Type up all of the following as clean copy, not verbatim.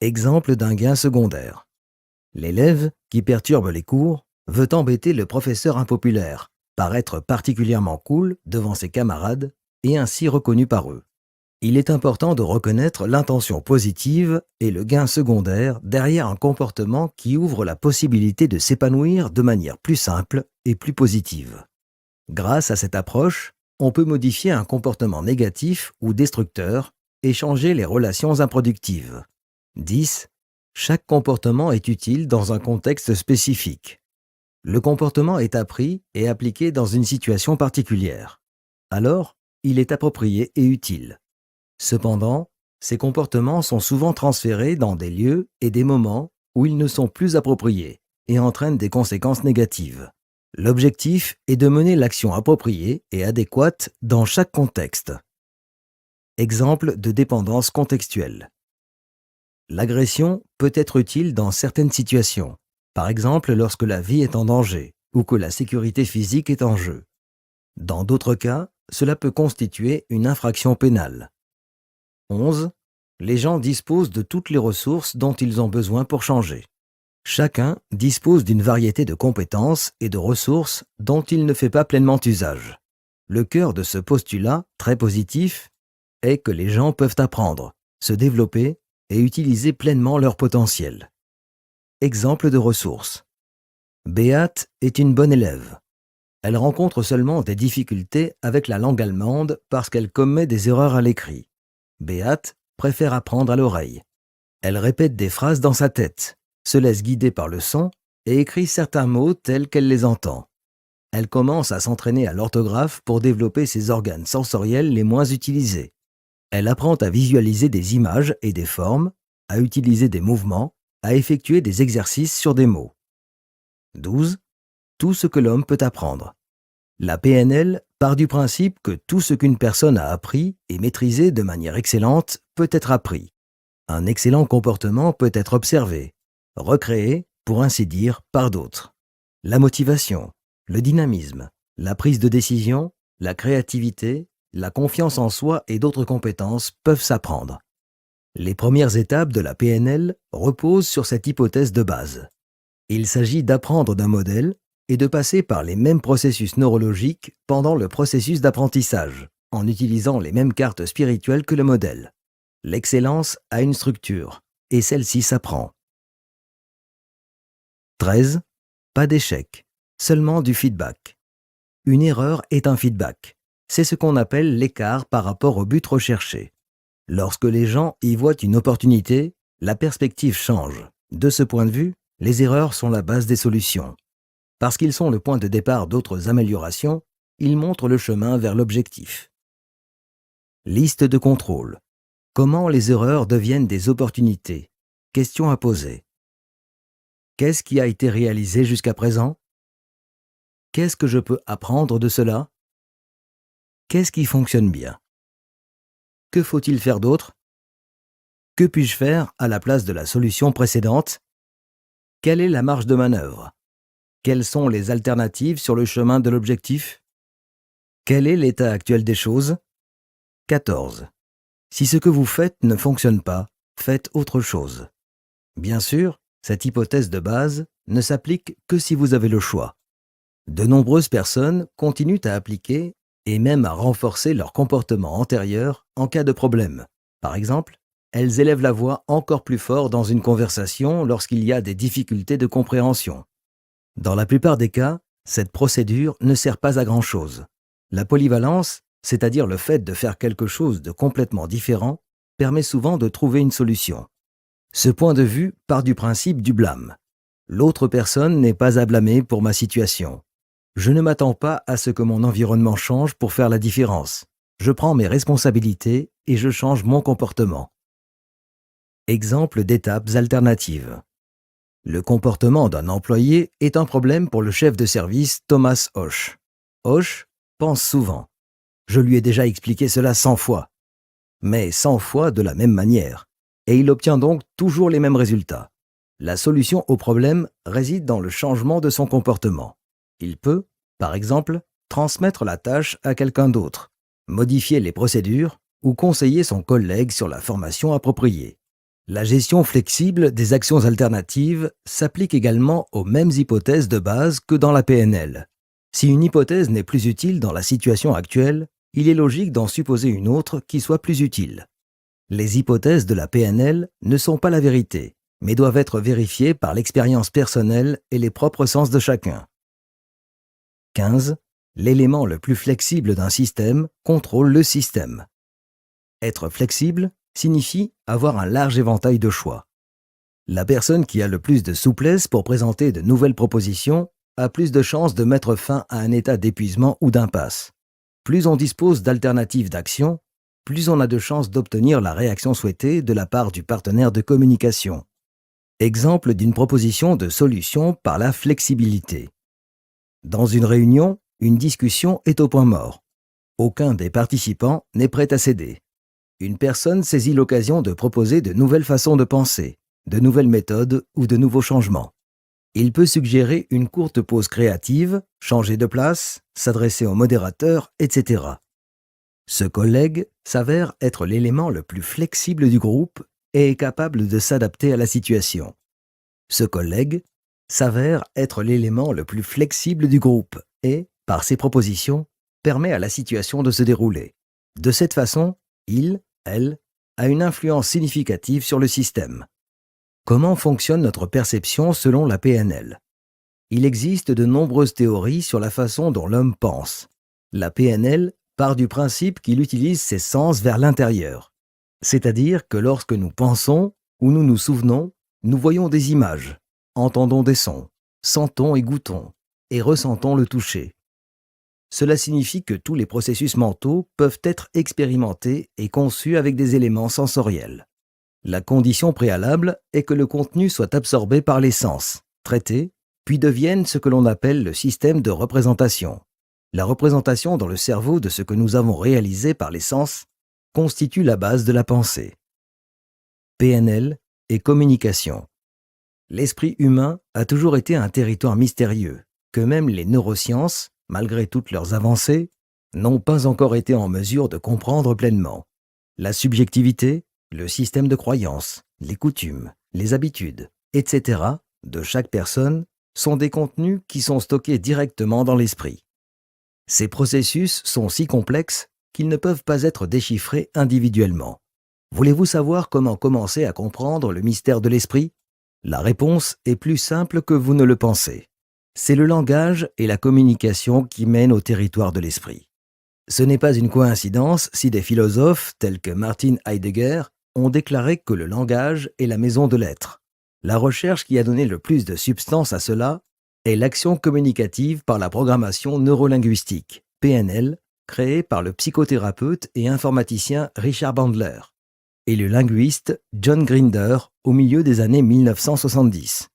Exemple d'un gain secondaire. L'élève, qui perturbe les cours, veut embêter le professeur impopulaire, paraître particulièrement cool devant ses camarades et ainsi reconnu par eux. Il est important de reconnaître l'intention positive et le gain secondaire derrière un comportement qui ouvre la possibilité de s'épanouir de manière plus simple et plus positive. Grâce à cette approche, on peut modifier un comportement négatif ou destructeur et changer les relations improductives. 10. Chaque comportement est utile dans un contexte spécifique. Le comportement est appris et appliqué dans une situation particulière. Alors, il est approprié et utile. Cependant, ces comportements sont souvent transférés dans des lieux et des moments où ils ne sont plus appropriés et entraînent des conséquences négatives. L'objectif est de mener l'action appropriée et adéquate dans chaque contexte. Exemple de dépendance contextuelle. L'agression peut être utile dans certaines situations, par exemple lorsque la vie est en danger ou que la sécurité physique est en jeu. Dans d'autres cas, cela peut constituer une infraction pénale. 11. Les gens disposent de toutes les ressources dont ils ont besoin pour changer. Chacun dispose d'une variété de compétences et de ressources dont il ne fait pas pleinement usage. Le cœur de ce postulat, très positif, est que les gens peuvent apprendre, se développer et utiliser pleinement leur potentiel. Exemple de ressources. Béate est une bonne élève. Elle rencontre seulement des difficultés avec la langue allemande parce qu'elle commet des erreurs à l'écrit. Béate préfère apprendre à l'oreille. Elle répète des phrases dans sa tête, se laisse guider par le son et écrit certains mots tels qu'elle les entend. Elle commence à s'entraîner à l'orthographe pour développer ses organes sensoriels les moins utilisés. Elle apprend à visualiser des images et des formes, à utiliser des mouvements, à effectuer des exercices sur des mots. 12. Tout ce que l'homme peut apprendre. La PNL part du principe que tout ce qu'une personne a appris et maîtrisé de manière excellente peut être appris. Un excellent comportement peut être observé, recréé, pour ainsi dire, par d'autres. La motivation, le dynamisme, la prise de décision, la créativité, la confiance en soi et d'autres compétences peuvent s'apprendre. Les premières étapes de la PNL reposent sur cette hypothèse de base. Il s'agit d'apprendre d'un modèle et de passer par les mêmes processus neurologiques pendant le processus d'apprentissage, en utilisant les mêmes cartes spirituelles que le modèle. L'excellence a une structure, et celle-ci s'apprend. 13. Pas d'échec, seulement du feedback. Une erreur est un feedback. C'est ce qu'on appelle l'écart par rapport au but recherché. Lorsque les gens y voient une opportunité, la perspective change. De ce point de vue, les erreurs sont la base des solutions. Parce qu'ils sont le point de départ d'autres améliorations, ils montrent le chemin vers l'objectif. Liste de contrôle. Comment les erreurs deviennent des opportunités? Question à poser. Qu'est-ce qui a été réalisé jusqu'à présent? Qu'est-ce que je peux apprendre de cela? Qu'est-ce qui fonctionne bien? Que faut-il faire d'autre? Que puis-je faire à la place de la solution précédente? Quelle est la marge de manœuvre? Quelles sont les alternatives sur le chemin de l'objectif? Quel est l'état actuel des choses? 14. Si ce que vous faites ne fonctionne pas, faites autre chose. Bien sûr, cette hypothèse de base ne s'applique que si vous avez le choix. De nombreuses personnes continuent à appliquer et même à renforcer leur comportement antérieur en cas de problème. Par exemple, elles élèvent la voix encore plus fort dans une conversation lorsqu'il y a des difficultés de compréhension. Dans la plupart des cas, cette procédure ne sert pas à grand-chose. La polyvalence, c'est-à-dire le fait de faire quelque chose de complètement différent, permet souvent de trouver une solution. Ce point de vue part du principe du blâme. L'autre personne n'est pas à blâmer pour ma situation. Je ne m'attends pas à ce que mon environnement change pour faire la différence. Je prends mes responsabilités et je change mon comportement. Exemple d'étapes alternatives. Le comportement d'un employé est un problème pour le chef de service Thomas Hoche. Hoche pense souvent. Je lui ai déjà expliqué cela 100 fois. Mais 100 fois de la même manière. Et il obtient donc toujours les mêmes résultats. La solution au problème réside dans le changement de son comportement. Il peut, par exemple, transmettre la tâche à quelqu'un d'autre, modifier les procédures ou conseiller son collègue sur la formation appropriée. La gestion flexible des actions alternatives s'applique également aux mêmes hypothèses de base que dans la PNL. Si une hypothèse n'est plus utile dans la situation actuelle, il est logique d'en supposer une autre qui soit plus utile. Les hypothèses de la PNL ne sont pas la vérité, mais doivent être vérifiées par l'expérience personnelle et les propres sens de chacun. 15. L'élément le plus flexible d'un système contrôle le système. Être flexible signifie avoir un large éventail de choix. La personne qui a le plus de souplesse pour présenter de nouvelles propositions a plus de chances de mettre fin à un état d'épuisement ou d'impasse. Plus on dispose d'alternatives d'action, plus on a de chances d'obtenir la réaction souhaitée de la part du partenaire de communication. Exemple d'une proposition de solution par la flexibilité. Dans une réunion, une discussion est au point mort. Aucun des participants n'est prêt à céder. Une personne saisit l'occasion de proposer de nouvelles façons de penser, de nouvelles méthodes ou de nouveaux changements. Il peut suggérer une courte pause créative, changer de place, s'adresser au modérateur, etc. Ce collègue s'avère être l'élément le plus flexible du groupe et est capable de s'adapter à la situation. Ce collègue s'avère être l'élément le plus flexible du groupe et, par ses propositions, permet à la situation de se dérouler. De cette façon, elle, a une influence significative sur le système. Comment fonctionne notre perception selon la PNL? Il existe de nombreuses théories sur la façon dont l'homme pense. La PNL part du principe qu'il utilise ses sens vers l'intérieur. C'est-à-dire que lorsque nous pensons ou nous nous souvenons, nous voyons des images, entendons des sons, sentons et goûtons, et ressentons le toucher. Cela signifie que tous les processus mentaux peuvent être expérimentés et conçus avec des éléments sensoriels. La condition préalable est que le contenu soit absorbé par les sens, traité, puis devienne ce que l'on appelle le système de représentation. La représentation dans le cerveau de ce que nous avons réalisé par les sens constitue la base de la pensée. PNL et communication. L'esprit humain a toujours été un territoire mystérieux, que même les neurosciences, malgré toutes leurs avancées, n'ont pas encore été en mesure de comprendre pleinement. La subjectivité, le système de croyances, les coutumes, les habitudes, etc. de chaque personne sont des contenus qui sont stockés directement dans l'esprit. Ces processus sont si complexes qu'ils ne peuvent pas être déchiffrés individuellement. Voulez-vous savoir comment commencer à comprendre le mystère de l'esprit? La réponse est plus simple que vous ne le pensez. C'est le langage et la communication qui mènent au territoire de l'esprit. Ce n'est pas une coïncidence si des philosophes tels que Martin Heidegger ont déclaré que le langage est la maison de l'être. La recherche qui a donné le plus de substance à cela est l'action communicative par la programmation neurolinguistique, PNL, créée par le psychothérapeute et informaticien Richard Bandler et le linguiste John Grinder au milieu des années 1970.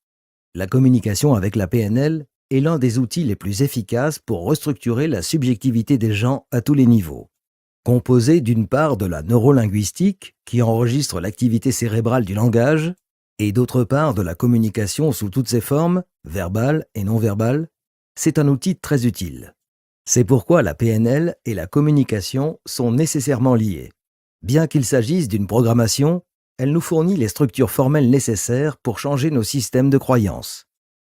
La communication avec la PNL est l'un des outils les plus efficaces pour restructurer la subjectivité des gens à tous les niveaux. Composée d'une part de la neurolinguistique, qui enregistre l'activité cérébrale du langage, et d'autre part de la communication sous toutes ses formes, verbale et non verbale, c'est un outil très utile. C'est pourquoi la PNL et la communication sont nécessairement liées. Bien qu'il s'agisse d'une programmation, elle nous fournit les structures formelles nécessaires pour changer nos systèmes de croyances.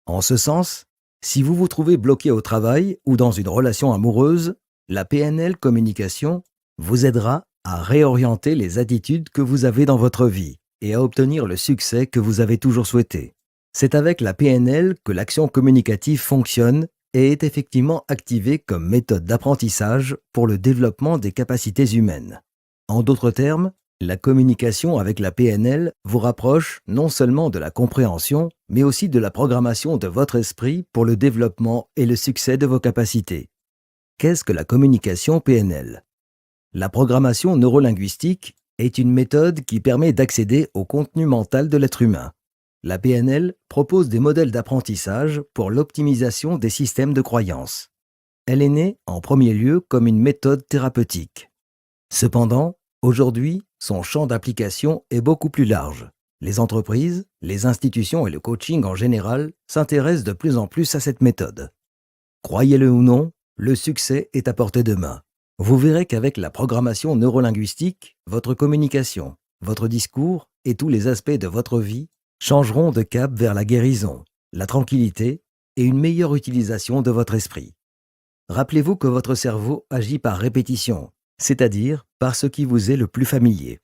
En ce sens, si vous vous trouvez bloqué au travail ou dans une relation amoureuse, la PNL communication vous aidera à réorienter les attitudes que vous avez dans votre vie et à obtenir le succès que vous avez toujours souhaité. C'est avec la PNL que l'action communicative fonctionne et est effectivement activée comme méthode d'apprentissage pour le développement des capacités humaines. En d'autres termes, la communication avec la PNL vous rapproche non seulement de la compréhension, mais aussi de la programmation de votre esprit pour le développement et le succès de vos capacités. Qu'est-ce que la communication PNL? La programmation neurolinguistique est une méthode qui permet d'accéder au contenu mental de l'être humain. La PNL propose des modèles d'apprentissage pour l'optimisation des systèmes de croyances. Elle est née en premier lieu comme une méthode thérapeutique. Cependant, aujourd'hui, son champ d'application est beaucoup plus large. Les entreprises, les institutions et le coaching en général s'intéressent de plus en plus à cette méthode. Croyez-le ou non, le succès est à portée de main. Vous verrez qu'avec la programmation neurolinguistique, votre communication, votre discours et tous les aspects de votre vie changeront de cap vers la guérison, la tranquillité et une meilleure utilisation de votre esprit. Rappelez-vous que votre cerveau agit par répétition, c'est-à-dire par ce qui vous est le plus familier.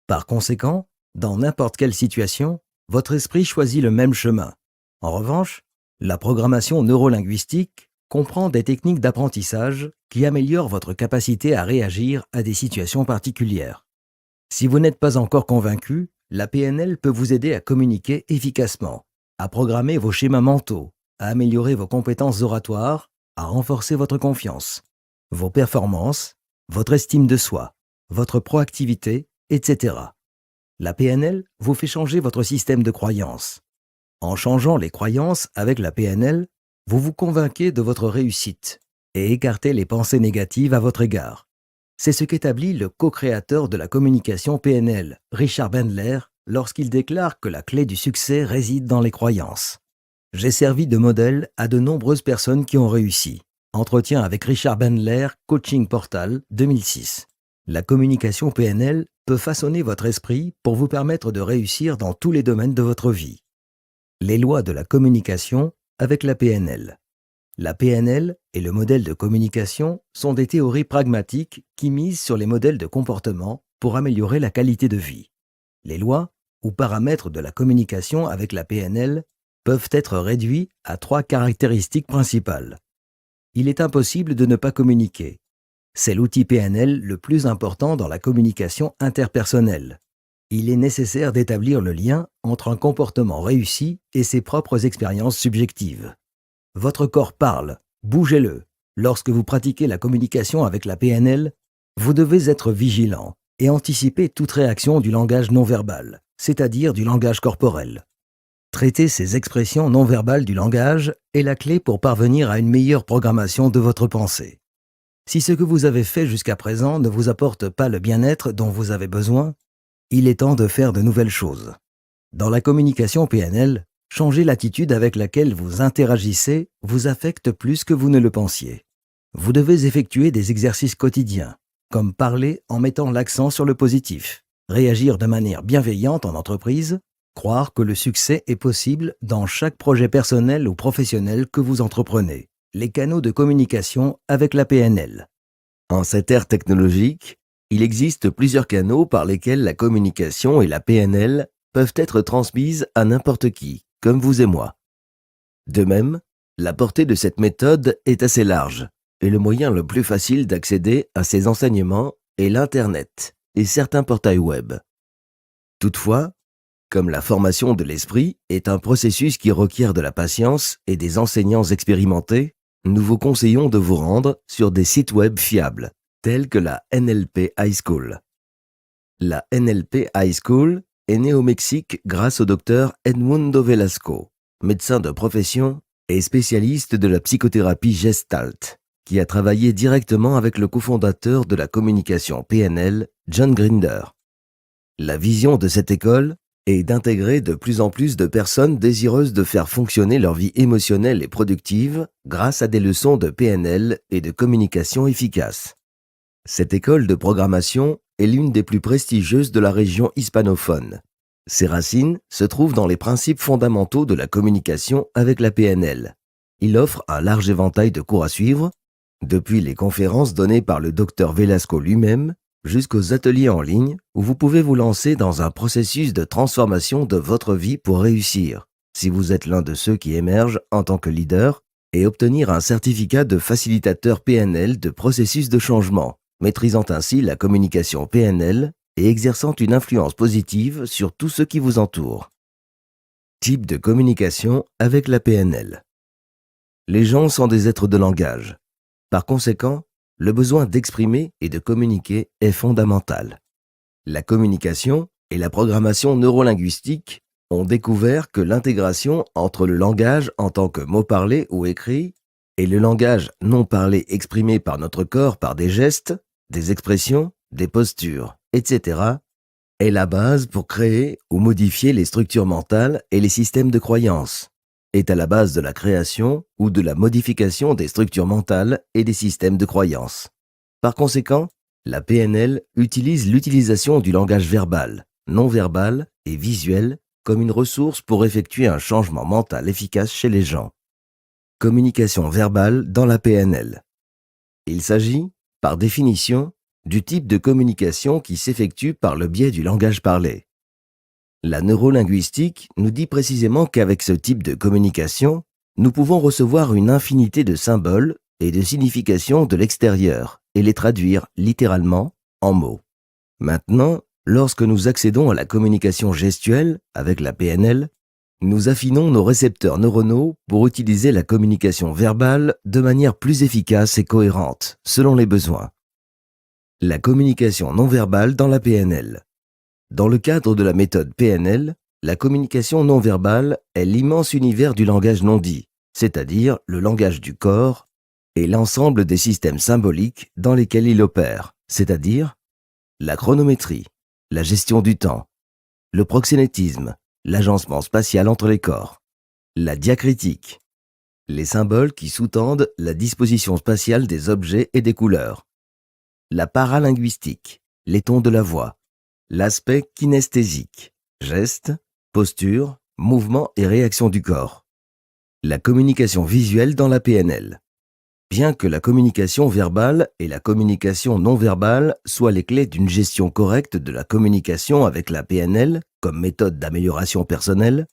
Par conséquent, dans n'importe quelle situation, votre esprit choisit le même chemin. En revanche, la programmation neurolinguistique comprend des techniques d'apprentissage qui améliorent votre capacité à réagir à des situations particulières. Si vous n'êtes pas encore convaincu, la PNL peut vous aider à communiquer efficacement, à programmer vos schémas mentaux, à améliorer vos compétences oratoires, à renforcer votre confiance, vos performances, votre estime de soi, votre proactivité, etc. La PNL vous fait changer votre système de croyances. En changeant les croyances avec la PNL, vous vous convainquez de votre réussite et écartez les pensées négatives à votre égard. C'est ce qu'établit le co-créateur de la communication PNL, Richard Bandler, lorsqu'il déclare que la clé du succès réside dans les croyances. J'ai servi de modèle à de nombreuses personnes qui ont réussi. Entretien avec Richard Bandler, Coaching Portal, 2006. La communication PNL peut façonner votre esprit pour vous permettre de réussir dans tous les domaines de votre vie. Les lois de la communication avec la PNL. La PNL et le modèle de communication sont des théories pragmatiques qui misent sur les modèles de comportement pour améliorer la qualité de vie. Les lois ou paramètres de la communication avec la PNL peuvent être réduits à 3 caractéristiques principales. Il est impossible de ne pas communiquer. C'est l'outil PNL le plus important dans la communication interpersonnelle. Il est nécessaire d'établir le lien entre un comportement réussi et ses propres expériences subjectives. Votre corps parle, bougez-le. Lorsque vous pratiquez la communication avec la PNL, vous devez être vigilant et anticiper toute réaction du langage non verbal, c'est-à-dire du langage corporel. Traiter ces expressions non verbales du langage est la clé pour parvenir à une meilleure programmation de votre pensée. Si ce que vous avez fait jusqu'à présent ne vous apporte pas le bien-être dont vous avez besoin, il est temps de faire de nouvelles choses. Dans la communication PNL, changer l'attitude avec laquelle vous interagissez vous affecte plus que vous ne le pensiez. Vous devez effectuer des exercices quotidiens, comme parler en mettant l'accent sur le positif, réagir de manière bienveillante en entreprise, croire que le succès est possible dans chaque projet personnel ou professionnel que vous entreprenez. Les canaux de communication avec la PNL. En cette ère technologique, il existe plusieurs canaux par lesquels la communication et la PNL peuvent être transmises à n'importe qui, comme vous et moi. De même, la portée de cette méthode est assez large, et le moyen le plus facile d'accéder à ces enseignements est l'Internet et certains portails web. Toutefois, comme la formation de l'esprit est un processus qui requiert de la patience et des enseignants expérimentés, nous vous conseillons de vous rendre sur des sites web fiables, tels que la NLP High School. La NLP High School est née au Mexique grâce au docteur Edmundo Velasco, médecin de profession et spécialiste de la psychothérapie Gestalt, qui a travaillé directement avec le cofondateur de la communication PNL, John Grinder. La vision de cette école est d'intégrer de plus en plus de personnes désireuses de faire fonctionner leur vie émotionnelle et productive grâce à des leçons de PNL et de communication efficace. Cette école de programmation est l'une des plus prestigieuses de la région hispanophone. Ses racines se trouvent dans les principes fondamentaux de la communication avec la PNL. Il offre un large éventail de cours à suivre, depuis les conférences données par le Dr Velasco lui-même, jusqu'aux ateliers en ligne où vous pouvez vous lancer dans un processus de transformation de votre vie pour réussir, si vous êtes l'un de ceux qui émergent en tant que leader, et obtenir un certificat de facilitateur PNL de processus de changement, maîtrisant ainsi la communication PNL et exerçant une influence positive sur tout ce qui vous entoure. Type de communication avec la PNL. Les gens sont des êtres de langage. Par conséquent, le besoin d'exprimer et de communiquer est fondamental. La communication et la programmation neurolinguistique ont découvert que l'intégration entre le langage en tant que mot parlé ou écrit et le langage non parlé exprimé par notre corps par des gestes, des expressions, des postures, etc. est la base pour créer ou modifier les structures mentales et les systèmes de croyances, est à la base de la création ou de la modification des structures mentales et des systèmes de croyances. Par conséquent, la PNL utilise l'utilisation du langage verbal, non verbal et visuelle comme une ressource pour effectuer un changement mental efficace chez les gens. Communication verbale dans la PNL. Il s'agit, par définition, du type de communication qui s'effectue par le biais du langage parlé. La neurolinguistique nous dit précisément qu'avec ce type de communication, nous pouvons recevoir une infinité de symboles et de significations de l'extérieur et les traduire littéralement en mots. Maintenant, lorsque nous accédons à la communication gestuelle avec la PNL, nous affinons nos récepteurs neuronaux pour utiliser la communication verbale de manière plus efficace et cohérente, selon les besoins. La communication non verbale dans la PNL. Dans le cadre de la méthode PNL, la communication non verbale est l'immense univers du langage non dit, c'est-à-dire le langage du corps et l'ensemble des systèmes symboliques dans lesquels il opère, c'est-à-dire la chronométrie, la gestion du temps, le proxénétisme, l'agencement spatial entre les corps, la diacritique, les symboles qui sous-tendent la disposition spatiale des objets et des couleurs, la paralinguistique, les tons de la voix, l'aspect kinesthésique, gestes, posture, mouvements et réactions du corps, la communication visuelle dans la PNL. Bien que la communication verbale et la communication non verbale soient les clés d'une gestion correcte de la communication avec la PNL comme méthode d'amélioration personnelle,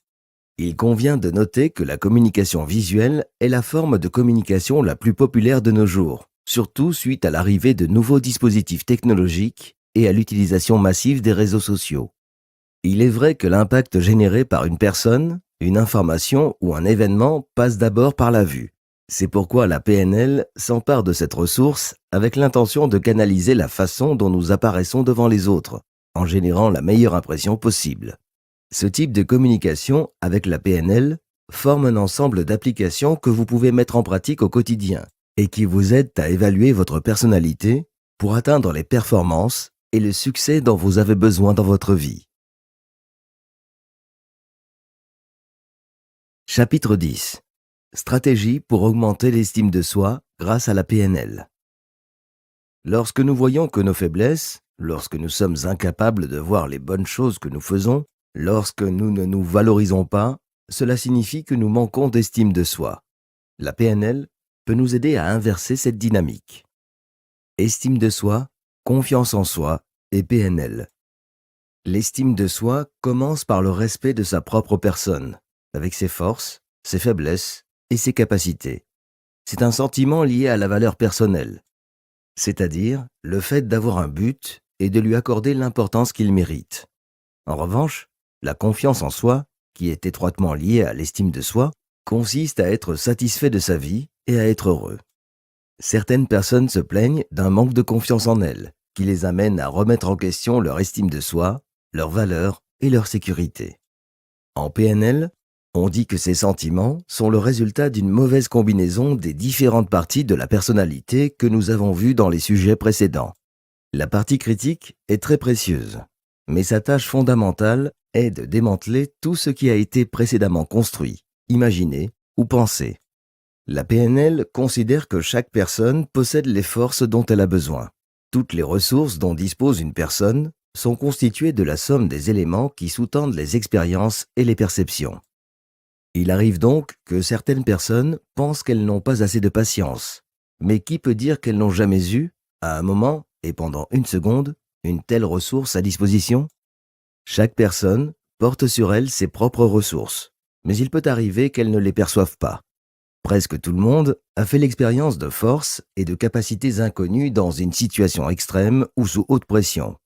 il convient de noter que la communication visuelle est la forme de communication la plus populaire de nos jours, surtout suite à l'arrivée de nouveaux dispositifs technologiques et à l'utilisation massive des réseaux sociaux. Il est vrai que l'impact généré par une personne, une information ou un événement passe d'abord par la vue. C'est pourquoi la PNL s'empare de cette ressource avec l'intention de canaliser la façon dont nous apparaissons devant les autres, en générant la meilleure impression possible. Ce type de communication avec la PNL forme un ensemble d'applications que vous pouvez mettre en pratique au quotidien et qui vous aident à évaluer votre personnalité pour atteindre les performances et le succès dont vous avez besoin dans votre vie. Chapitre 10. Stratégie pour augmenter l'estime de soi grâce à la PNL. Lorsque nous voyons que nos faiblesses, lorsque nous sommes incapables de voir les bonnes choses que nous faisons, lorsque nous ne nous valorisons pas, cela signifie que nous manquons d'estime de soi. La PNL peut nous aider à inverser cette dynamique. Estime de soi, confiance en soi et PNL. L'estime de soi commence par le respect de sa propre personne, avec ses forces, ses faiblesses et ses capacités. C'est un sentiment lié à la valeur personnelle, c'est-à-dire le fait d'avoir un but et de lui accorder l'importance qu'il mérite. En revanche, la confiance en soi, qui est étroitement liée à l'estime de soi, consiste à être satisfait de sa vie et à être heureux. Certaines personnes se plaignent d'un manque de confiance en elles, qui les amène à remettre en question leur estime de soi, leur valeur et leur sécurité. En PNL, on dit que ces sentiments sont le résultat d'une mauvaise combinaison des différentes parties de la personnalité que nous avons vues dans les sujets précédents. La partie critique est très précieuse, mais sa tâche fondamentale est de démanteler tout ce qui a été précédemment construit, imaginé ou pensé. La PNL considère que chaque personne possède les forces dont elle a besoin. Toutes les ressources dont dispose une personne sont constituées de la somme des éléments qui sous-tendent les expériences et les perceptions. Il arrive donc que certaines personnes pensent qu'elles n'ont pas assez de patience. Mais qui peut dire qu'elles n'ont jamais eu, à un moment et pendant une seconde, une telle ressource à disposition? Chaque personne porte sur elle ses propres ressources, mais il peut arriver qu'elles ne les perçoivent pas. Presque tout le monde a fait l'expérience de force et de capacités inconnues dans une situation extrême ou sous haute pression.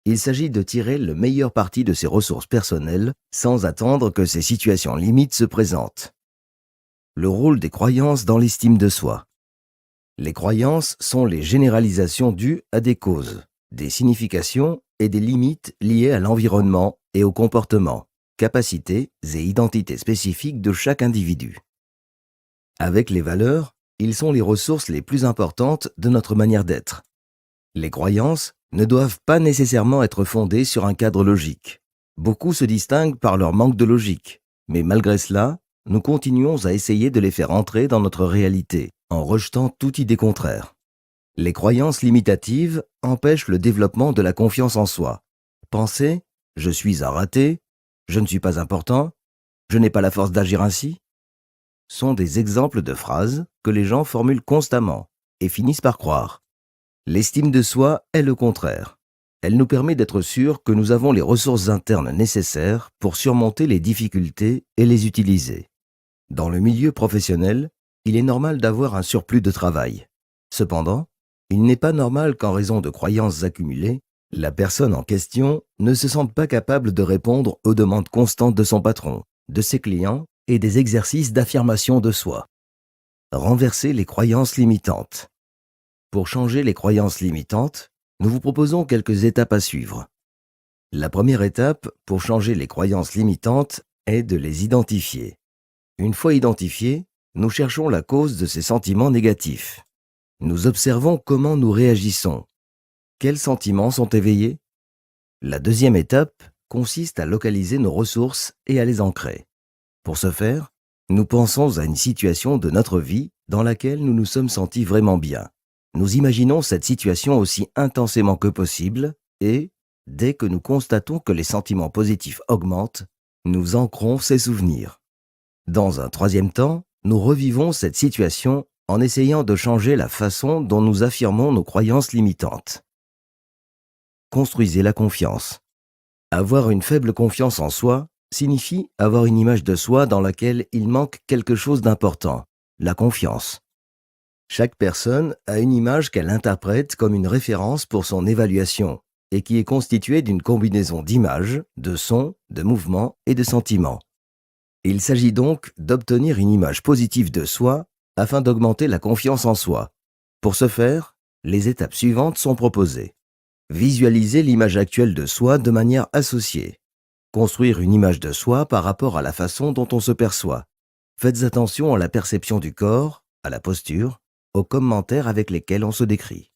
Il s'agit de tirer le meilleur parti de ses ressources personnelles sans attendre que ces situations limites se présentent. Le rôle des croyances dans l'estime de soi. Les croyances sont les généralisations dues à des causes, des significations et des limites liées à l'environnement et au comportement, capacités et identités spécifiques de chaque individu. Avec les valeurs, ils sont les ressources les plus importantes de notre manière d'être. Les croyances ne doivent pas nécessairement être fondées sur un cadre logique. Beaucoup se distinguent par leur manque de logique, mais malgré cela, nous continuons à essayer de les faire entrer dans notre réalité, en rejetant toute idée contraire. Les croyances limitatives empêchent le développement de la confiance en soi. Penser « je suis un raté » Je ne suis pas important, je n'ai pas la force d'agir ainsi, sont des exemples de phrases que les gens formulent constamment et finissent par croire. L'estime de soi est le contraire. Elle nous permet d'être sûrs que nous avons les ressources internes nécessaires pour surmonter les difficultés et les utiliser. Dans le milieu professionnel, il est normal d'avoir un surplus de travail. Cependant, il n'est pas normal qu'en raison de croyances accumulées, la personne en question ne se sente pas capable de répondre aux demandes constantes de son patron, de ses clients et des exercices d'affirmation de soi. Renverser les croyances limitantes. Pour changer les croyances limitantes, nous vous proposons quelques étapes à suivre. La première étape pour changer les croyances limitantes est de les identifier. Une fois identifiées, nous cherchons la cause de ces sentiments négatifs. Nous observons comment nous réagissons. Quels sentiments sont éveillés? La deuxième étape consiste à localiser nos ressources et à les ancrer. Pour ce faire, nous pensons à une situation de notre vie dans laquelle nous nous sommes sentis vraiment bien. Nous imaginons cette situation aussi intensément que possible et, dès que nous constatons que les sentiments positifs augmentent, nous ancrons ces souvenirs. Dans un troisième temps, nous revivons cette situation en essayant de changer la façon dont nous affirmons nos croyances limitantes. Construisez la confiance. Avoir une faible confiance en soi signifie avoir une image de soi dans laquelle il manque quelque chose d'important, la confiance. Chaque personne a une image qu'elle interprète comme une référence pour son évaluation et qui est constituée d'une combinaison d'images, de sons, de mouvements et de sentiments. Il s'agit donc d'obtenir une image positive de soi afin d'augmenter la confiance en soi. Pour ce faire, les étapes suivantes sont proposées. Visualisez l'image actuelle de soi de manière associée. Construire une image de soi par rapport à la façon dont on se perçoit. Faites attention à la perception du corps, à la posture, aux commentaires avec lesquels on se décrit.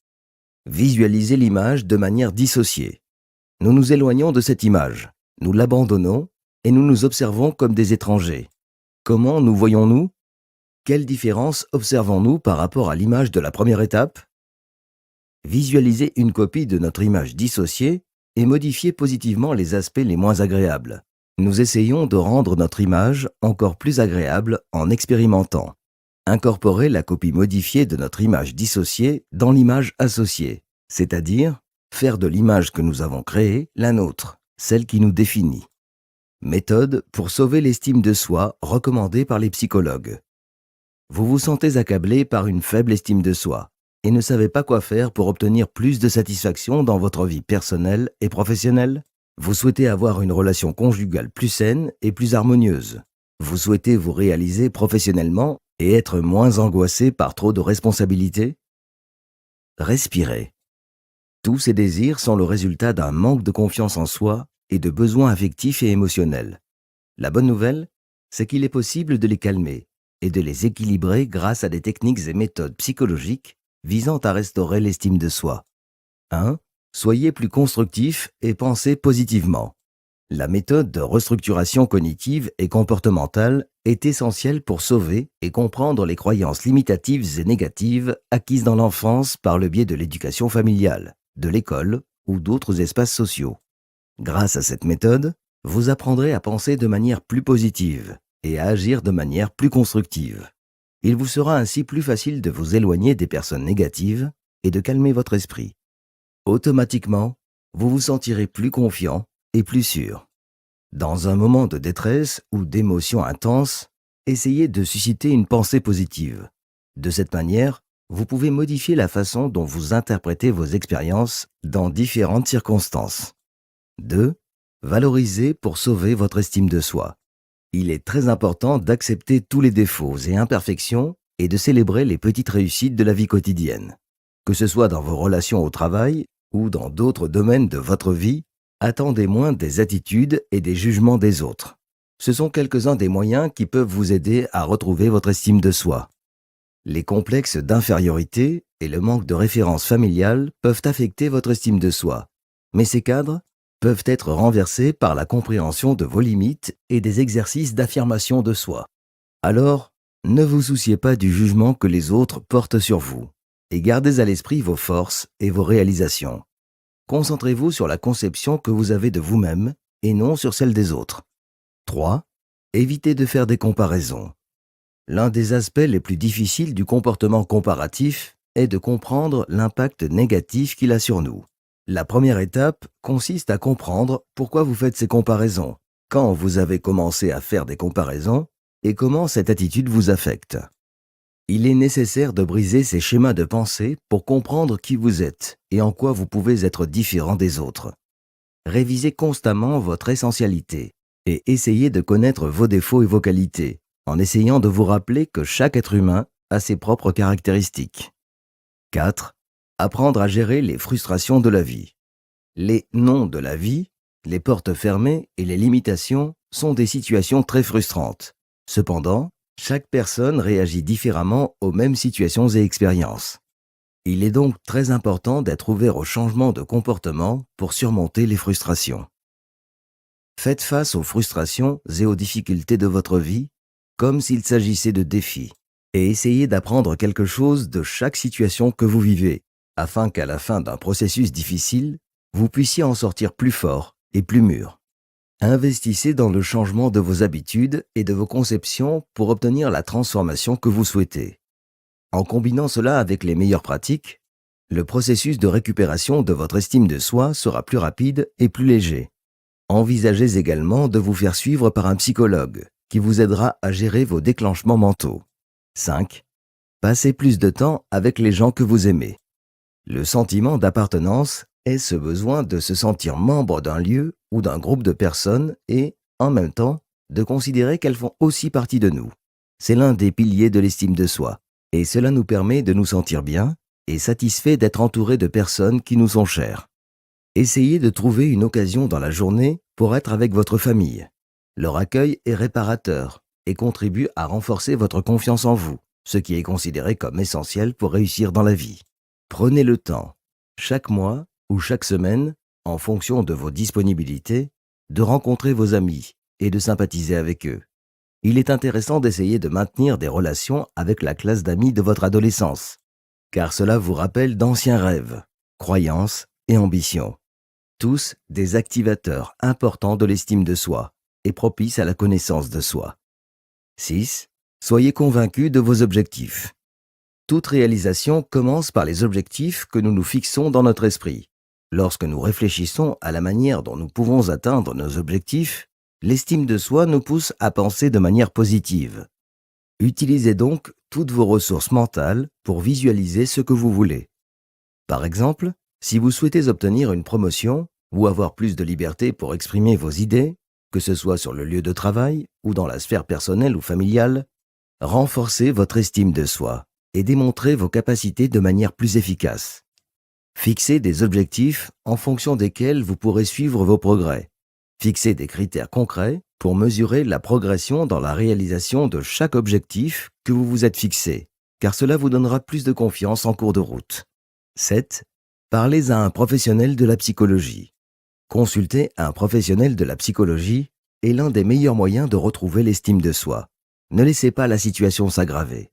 Visualisez l'image de manière dissociée. Nous nous éloignons de cette image, nous l'abandonnons et nous nous observons comme des étrangers. Comment nous voyons-nous? Quelle différence observons-nous par rapport à l'image de la première étape? Visualisez une copie de notre image dissociée et modifiez positivement les aspects les moins agréables. Nous essayons de rendre notre image encore plus agréable en expérimentant. Incorporer la copie modifiée de notre image dissociée dans l'image associée, c'est-à-dire faire de l'image que nous avons créée la nôtre, celle qui nous définit. Méthode pour sauver l'estime de soi recommandée par les psychologues. Vous vous sentez accablé par une faible estime de soi et ne savez pas quoi faire pour obtenir plus de satisfaction dans votre vie personnelle et professionnelle? Vous souhaitez avoir une relation conjugale plus saine et plus harmonieuse. Vous souhaitez vous réaliser professionnellement et être moins angoissé par trop de responsabilités? Respirez. Tous ces désirs sont le résultat d'un manque de confiance en soi et de besoins affectifs et émotionnels. La bonne nouvelle, c'est qu'il est possible de les calmer et de les équilibrer grâce à des techniques et méthodes psychologiques visant à restaurer l'estime de soi. 1. Soyez plus constructif et pensez positivement. La méthode de restructuration cognitive et comportementale est essentielle pour sauver et comprendre les croyances limitatives et négatives acquises dans l'enfance par le biais de l'éducation familiale, de l'école ou d'autres espaces sociaux. Grâce à cette méthode, vous apprendrez à penser de manière plus positive et à agir de manière plus constructive. Il vous sera ainsi plus facile de vous éloigner des personnes négatives et de calmer votre esprit. Automatiquement, vous vous sentirez plus confiant et plus sûr. Dans un moment de détresse ou d'émotion intense, essayez de susciter une pensée positive. De cette manière, vous pouvez modifier la façon dont vous interprétez vos expériences dans différentes circonstances. 2. Valorisez pour sauver votre estime de soi. Il est très important d'accepter tous les défauts et imperfections et de célébrer les petites réussites de la vie quotidienne. Que ce soit dans vos relations au travail ou dans d'autres domaines de votre vie, attendez moins des attitudes et des jugements des autres. Ce sont quelques-uns des moyens qui peuvent vous aider à retrouver votre estime de soi. Les complexes d'infériorité et le manque de référence familiale peuvent affecter votre estime de soi, mais ces cadres peuvent être renversés par la compréhension de vos limites et des exercices d'affirmation de soi. Alors, ne vous souciez pas du jugement que les autres portent sur vous et gardez à l'esprit vos forces et vos réalisations. Concentrez-vous sur la conception que vous avez de vous-même et non sur celle des autres. 3. Évitez de faire des comparaisons. L'un des aspects les plus difficiles du comportement comparatif est de comprendre l'impact négatif qu'il a sur nous. La première étape consiste à comprendre pourquoi vous faites ces comparaisons, quand vous avez commencé à faire des comparaisons et comment cette attitude vous affecte. Il est nécessaire de briser ces schémas de pensée pour comprendre qui vous êtes et en quoi vous pouvez être différent des autres. Révisez constamment votre essentialité et essayez de connaître vos défauts et vos qualités, en essayant de vous rappeler que chaque être humain a ses propres caractéristiques. 4. Apprendre à gérer les frustrations de la vie. Les non de la vie, les portes fermées et les limitations sont des situations très frustrantes. Cependant, chaque personne réagit différemment aux mêmes situations et expériences. Il est donc très important d'être ouvert au changement de comportement pour surmonter les frustrations. Faites face aux frustrations et aux difficultés de votre vie comme s'il s'agissait de défis et essayez d'apprendre quelque chose de chaque situation que vous vivez afin qu'à la fin d'un processus difficile, vous puissiez en sortir plus fort et plus mûr. Investissez dans le changement de vos habitudes et de vos conceptions pour obtenir la transformation que vous souhaitez. En combinant cela avec les meilleures pratiques, le processus de récupération de votre estime de soi sera plus rapide et plus léger. Envisagez également de vous faire suivre par un psychologue qui vous aidera à gérer vos déclenchements mentaux. 5. Passez plus de temps avec les gens que vous aimez. Le sentiment d'appartenance est ce besoin de se sentir membre d'un lieu ou d'un groupe de personnes et, en même temps, de considérer qu'elles font aussi partie de nous. C'est l'un des piliers de l'estime de soi, et cela nous permet de nous sentir bien et satisfaits d'être entourés de personnes qui nous sont chères. Essayez de trouver une occasion dans la journée pour être avec votre famille. Leur accueil est réparateur et contribue à renforcer votre confiance en vous, ce qui est considéré comme essentiel pour réussir dans la vie. Prenez le temps, chaque mois ou chaque semaine, en fonction de vos disponibilités, de rencontrer vos amis et de sympathiser avec eux. Il est intéressant d'essayer de maintenir des relations avec la classe d'amis de votre adolescence, car cela vous rappelle d'anciens rêves, croyances et ambitions. Tous des activateurs importants de l'estime de soi et propices à la connaissance de soi. 6. Soyez convaincus de vos objectifs. Toute réalisation commence par les objectifs que nous nous fixons dans notre esprit. Lorsque nous réfléchissons à la manière dont nous pouvons atteindre nos objectifs, l'estime de soi nous pousse à penser de manière positive. Utilisez donc toutes vos ressources mentales pour visualiser ce que vous voulez. Par exemple, si vous souhaitez obtenir une promotion ou avoir plus de liberté pour exprimer vos idées, que ce soit sur le lieu de travail ou dans la sphère personnelle ou familiale, renforcez votre estime de soi et démontrez vos capacités de manière plus efficace. Fixez des objectifs en fonction desquels vous pourrez suivre vos progrès. Fixez des critères concrets pour mesurer la progression dans la réalisation de chaque objectif que vous vous êtes fixé, car cela vous donnera plus de confiance en cours de route. 7. Parlez à un professionnel de la psychologie. Consulter un professionnel de la psychologie est l'un des meilleurs moyens de retrouver l'estime de soi. Ne laissez pas la situation s'aggraver.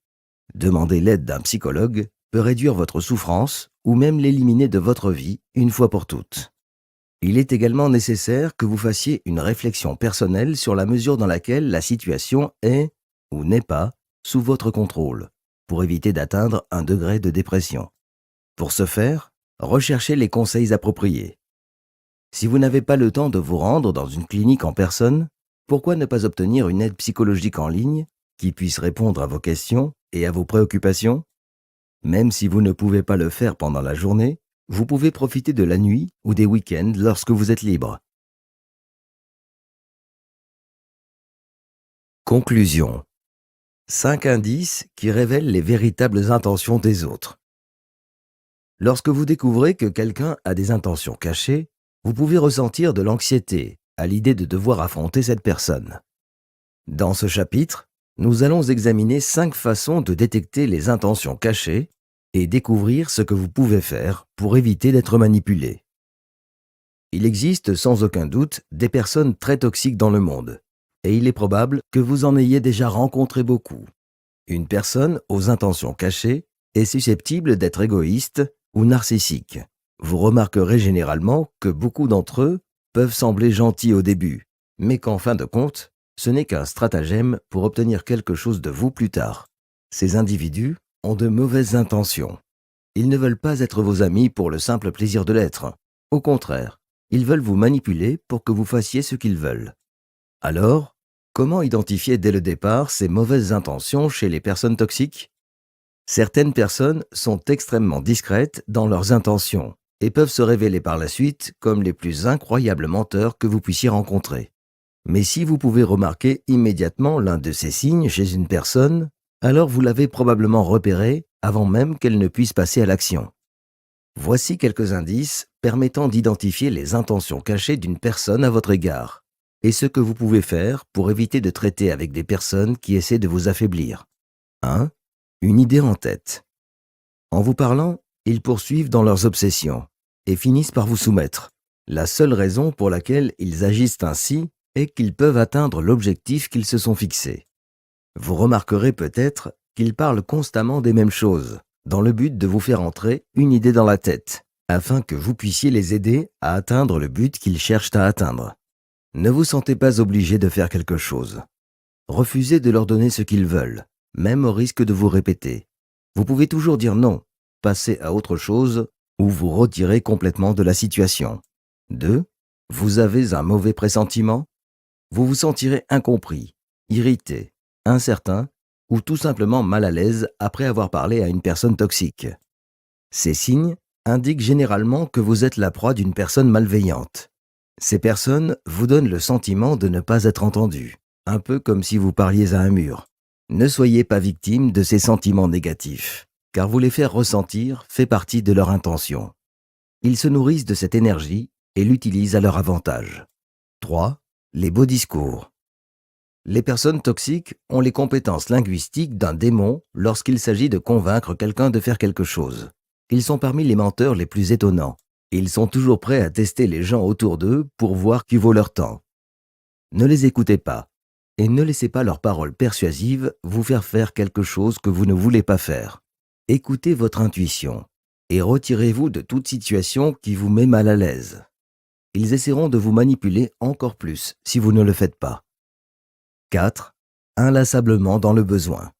Demander l'aide d'un psychologue peut réduire votre souffrance ou même l'éliminer de votre vie une fois pour toutes. Il est également nécessaire que vous fassiez une réflexion personnelle sur la mesure dans laquelle la situation est ou n'est pas sous votre contrôle, pour éviter d'atteindre un degré de dépression. Pour ce faire, recherchez les conseils appropriés. Si vous n'avez pas le temps de vous rendre dans une clinique en personne, pourquoi ne pas obtenir une aide psychologique en ligne qui puisse répondre à vos questions et à vos préoccupations? Même si vous ne pouvez pas le faire pendant la journée, vous pouvez profiter de la nuit ou des week-ends lorsque vous êtes libre. Conclusion. 5 indices qui révèlent les véritables intentions des autres. Lorsque vous découvrez que quelqu'un a des intentions cachées, vous pouvez ressentir de l'anxiété à l'idée de devoir affronter cette personne. Dans ce chapitre, nous allons examiner 5 façons de détecter les intentions cachées et découvrir ce que vous pouvez faire pour éviter d'être manipulé. Il existe sans aucun doute des personnes très toxiques dans le monde, et il est probable que vous en ayez déjà rencontré beaucoup. Une personne aux intentions cachées est susceptible d'être égoïste ou narcissique. Vous remarquerez généralement que beaucoup d'entre eux peuvent sembler gentils au début, mais qu'en fin de compte, Ce n'est qu'un stratagème pour obtenir quelque chose de vous plus tard. Ces individus ont de mauvaises intentions. Ils ne veulent pas être vos amis pour le simple plaisir de l'être. Au contraire, ils veulent vous manipuler pour que vous fassiez ce qu'ils veulent. Alors, comment identifier dès le départ ces mauvaises intentions chez les personnes toxiques? Certaines personnes sont extrêmement discrètes dans leurs intentions et peuvent se révéler par la suite comme les plus incroyables menteurs que vous puissiez rencontrer. Mais si vous pouvez remarquer immédiatement l'un de ces signes chez une personne, alors vous l'avez probablement repéré avant même qu'elle ne puisse passer à l'action. Voici quelques indices permettant d'identifier les intentions cachées d'une personne à votre égard et ce que vous pouvez faire pour éviter de traiter avec des personnes qui essaient de vous affaiblir. 1. Une idée en tête. En vous parlant, ils poursuivent dans leurs obsessions et finissent par vous soumettre. La seule raison pour laquelle ils agissent ainsi est qu'ils peuvent atteindre l'objectif qu'ils se sont fixé. Vous remarquerez peut-être qu'ils parlent constamment des mêmes choses, dans le but de vous faire entrer une idée dans la tête, afin que vous puissiez les aider à atteindre le but qu'ils cherchent à atteindre. Ne vous sentez pas obligé de faire quelque chose. Refusez de leur donner ce qu'ils veulent, même au risque de vous répéter. Vous pouvez toujours dire non, passer à autre chose ou vous retirer complètement de la situation. 2. Vous avez un mauvais pressentiment? Vous vous sentirez incompris, irrité, incertain ou tout simplement mal à l'aise après avoir parlé à une personne toxique. Ces signes indiquent généralement que vous êtes la proie d'une personne malveillante. Ces personnes vous donnent le sentiment de ne pas être entendu, un peu comme si vous parliez à un mur. Ne soyez pas victime de ces sentiments négatifs, car vous les faire ressentir fait partie de leur intention. Ils se nourrissent de cette énergie et l'utilisent à leur avantage. 3. Les beaux discours. Les personnes toxiques ont les compétences linguistiques d'un démon lorsqu'il s'agit de convaincre quelqu'un de faire quelque chose. Ils sont parmi les menteurs les plus étonnants. Ils sont toujours prêts à tester les gens autour d'eux pour voir qui vaut leur temps. Ne les écoutez pas et ne laissez pas leurs paroles persuasives vous faire faire quelque chose que vous ne voulez pas faire. Écoutez votre intuition et retirez-vous de toute situation qui vous met mal à l'aise. Ils essaieront de vous manipuler encore plus si vous ne le faites pas. 4. Inlassablement dans le besoin.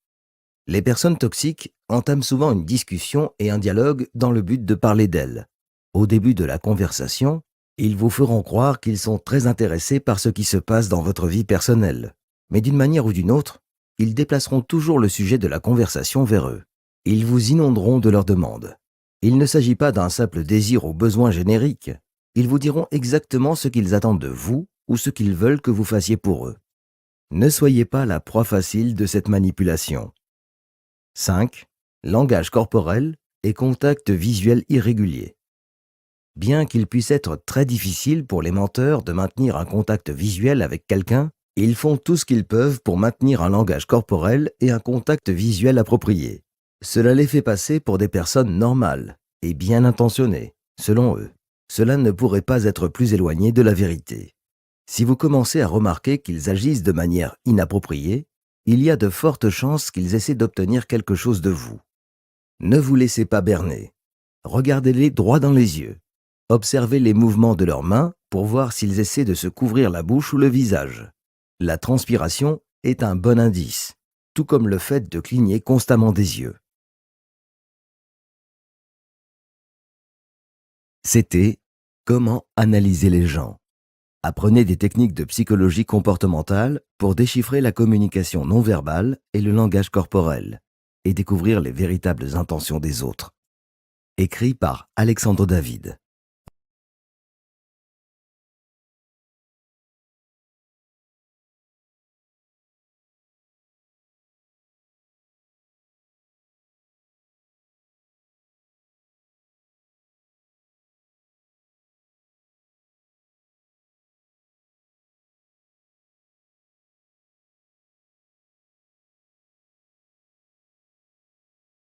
Les personnes toxiques entament souvent une discussion et un dialogue dans le but de parler d'elles. Au début de la conversation, ils vous feront croire qu'ils sont très intéressés par ce qui se passe dans votre vie personnelle. Mais d'une manière ou d'une autre, ils déplaceront toujours le sujet de la conversation vers eux. Ils vous inonderont de leurs demandes. Il ne s'agit pas d'un simple désir ou besoin générique. Ils vous diront exactement ce qu'ils attendent de vous ou ce qu'ils veulent que vous fassiez pour eux. Ne soyez pas la proie facile de cette manipulation. 5. Langage corporel et contact visuel irrégulier. Bien qu'il puisse être très difficile pour les menteurs de maintenir un contact visuel avec quelqu'un, ils font tout ce qu'ils peuvent pour maintenir un langage corporel et un contact visuel approprié. Cela les fait passer pour des personnes normales et bien intentionnées, selon eux. Cela ne pourrait pas être plus éloigné de la vérité. Si vous commencez à remarquer qu'ils agissent de manière inappropriée, il y a de fortes chances qu'ils essaient d'obtenir quelque chose de vous. Ne vous laissez pas berner. Regardez-les droit dans les yeux. Observez les mouvements de leurs mains pour voir s'ils essaient de se couvrir la bouche ou le visage. La transpiration est un bon indice, tout comme le fait de cligner constamment des yeux. C'était Comment analyser les gens. Apprenez des techniques de psychologie comportementale pour déchiffrer la communication non verbale et le langage corporel et découvrir les véritables intentions des autres. Écrit par Alexandre David.